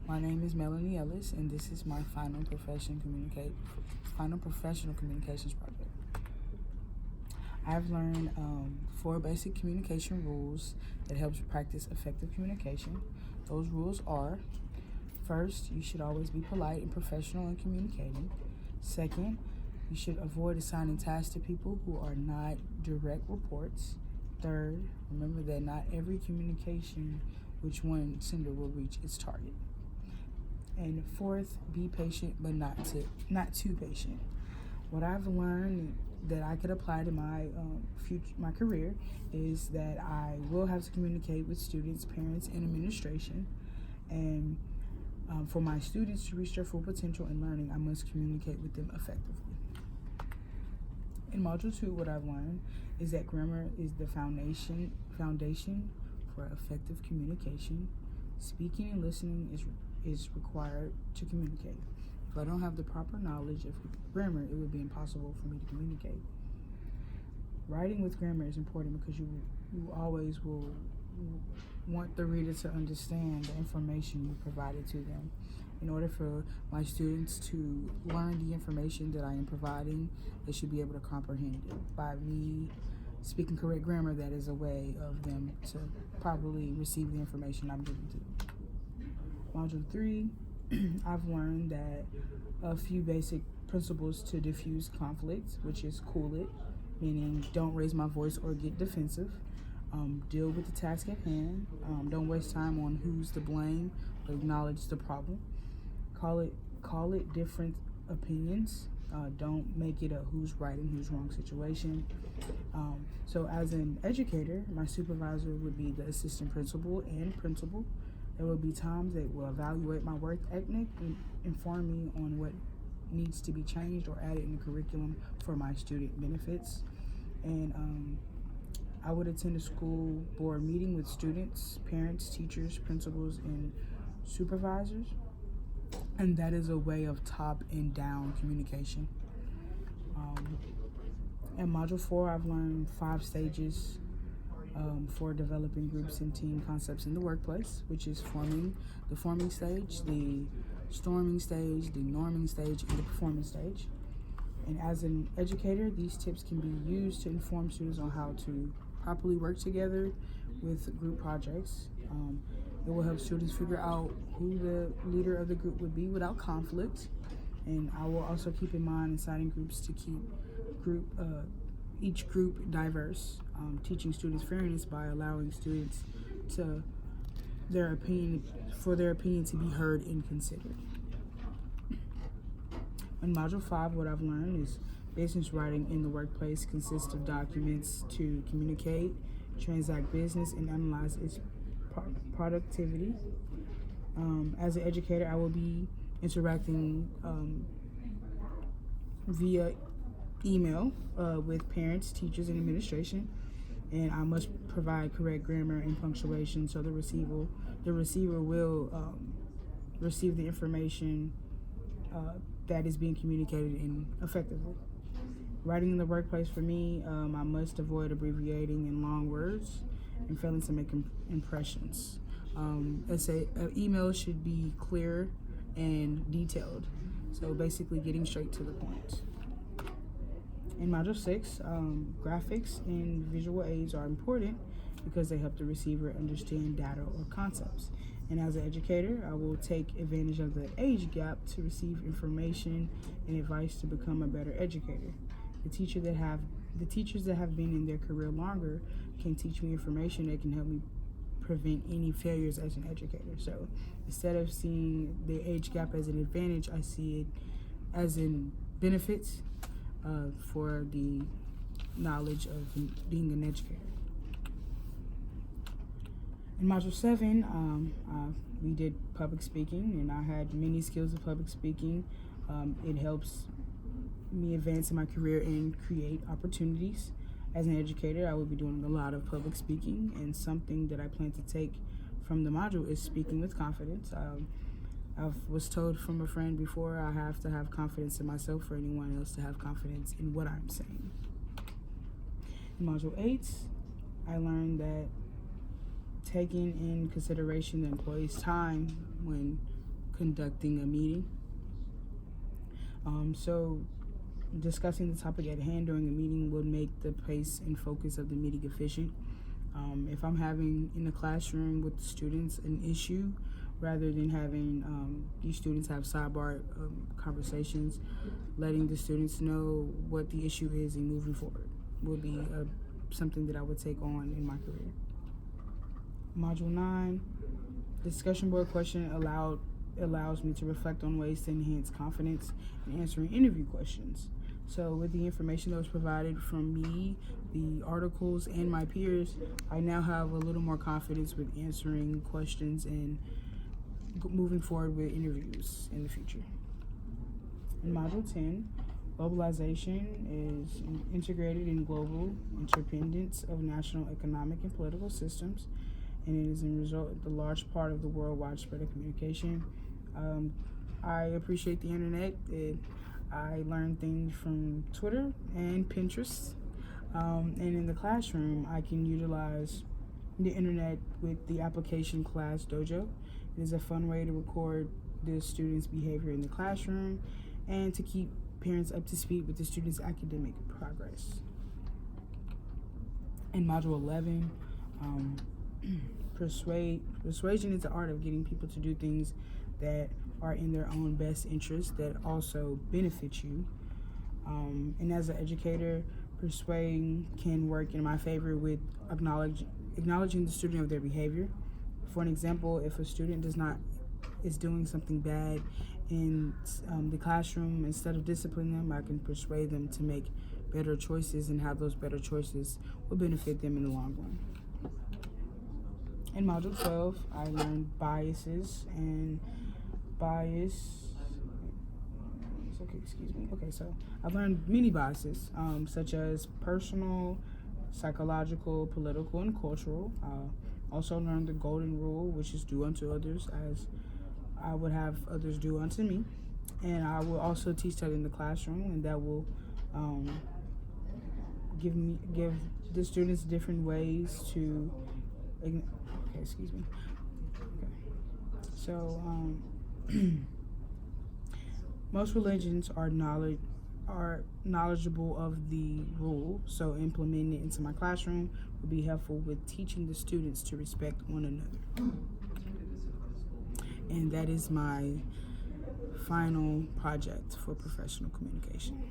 My name is Melanie Ellis, and this is my final professional communications project. I've learned 4 basic communication rules that helps practice effective communication. Those rules are: first, you should always be polite and professional in communicating. Second, you should avoid assigning tasks to people who are not direct reports. Third, remember that not every communication which one sender will reach its target. And fourth, be patient, but not too patient. What I've learned that I could apply to my career is that I will have to communicate with students, parents, and administration. And for my students to reach their full potential in learning, I must communicate with them effectively. In Module 2, what I've learned is that grammar is the foundation for effective communication. Speaking and listening is required to communicate. If I don't have the proper knowledge of grammar, it would be impossible for me to communicate. Writing with grammar is important because you always will want the reader to understand the information you provided to them. In order for my students to learn the information that I am providing, they should be able to comprehend it. By me speaking correct grammar, that is a way of them to properly receive the information I'm giving to them. Module 3, I've learned that a few basic principles to diffuse conflict, which is cool it, meaning don't raise my voice or get defensive. Deal with the task at hand. Don't waste time on who's to blame, but acknowledge the problem. Call it different opinions. Don't make it a who's right and who's wrong situation. So as an educator, my supervisor would be the assistant principal and principal. There will be times they will evaluate my work ethic and inform me on what needs to be changed or added in the curriculum for my student benefits. And I would attend a school board meeting with students, parents, teachers, principals, and supervisors. And that is a way of top and down communication. In Module 4, I've learned 5 stages for developing groups and team concepts in the workplace, which is the forming stage, the storming stage, the norming stage, and the performance stage. And as an educator, these tips can be used to inform students on how to properly work together with group projects. It will help students figure out who the leader of the group would be without conflict. And I will also keep in mind assigning groups to keep each group diverse, teaching students fairness by allowing students for their opinion to be heard and considered. In Module 5, what I've learned is business writing in the workplace consists of documents to communicate, transact business, and analyze its productivity. As an educator, I will be interacting via email with parents, teachers, and administration, and I must provide correct grammar and punctuation so the receiver will receive the information that is being communicated in effectively. Writing in the workplace for me, I must avoid abbreviating in long words and failing to make impressions. An email should be clear and detailed, so basically getting straight to the point. In Module 6, graphics and visual aids are important because they help the receiver understand data or concepts. And as an educator, I will take advantage of the age gap to receive information and advice to become a better educator. The teachers that have been in their career longer can teach me information that can help me prevent any failures as an educator. So instead of seeing the age gap as an advantage, I see it as in benefits for the knowledge of being an educator. In Module 7, we did public speaking, and I had many skills of public speaking. It helps me advance in my career and create opportunities. As an educator, I will be doing a lot of public speaking, and something that I plan to take from the module is speaking with confidence. I was told from a friend before, I have to have confidence in myself for anyone else to have confidence in what I'm saying. In Module 8, I learned that taking in consideration the employee's time when conducting a meeting. So discussing the topic at hand during a meeting will make the pace and focus of the meeting efficient. If I'm having in the classroom with the students an issue, rather than having these students have sidebar conversations, letting the students know what the issue is and moving forward will be something that I would take on in my career. Module 9, discussion board question allows me to reflect on ways to enhance confidence in answering interview questions. So with the information that was provided from me, the articles, and my peers, I now have a little more confidence with answering questions and moving forward with interviews in the future. In Module 10, globalization is integrated in global interdependence of national economic and political systems, and it is in result the large part of the worldwide spread of communication. I appreciate the internet. I learned things from Twitter and Pinterest, and in the classroom, I can utilize the internet with the application Class Dojo. It is a fun way to record the students' behavior in the classroom and to keep parents up to speed with the students' academic progress. In Module 11, persuasion is the art of getting people to do things that are in their own best interest that also benefit you. And as an educator, persuading can work in my favor with acknowledging the student of their behavior. For an example, if a student is doing something bad in the classroom, instead of disciplining them, I can persuade them to make better choices and how those better choices will benefit them in the long run. In Module 12, I learned biases and so I've learned many biases, such as personal, psychological, political, and cultural. Also learned the golden rule, which is do unto others as I would have others do unto me. And I will also teach that in the classroom, and that will give the students different ways to So most religions are knowledgeable of the rule, so implementing it into my classroom will be helpful with teaching the students to respect one another. And that is my final project for professional communication.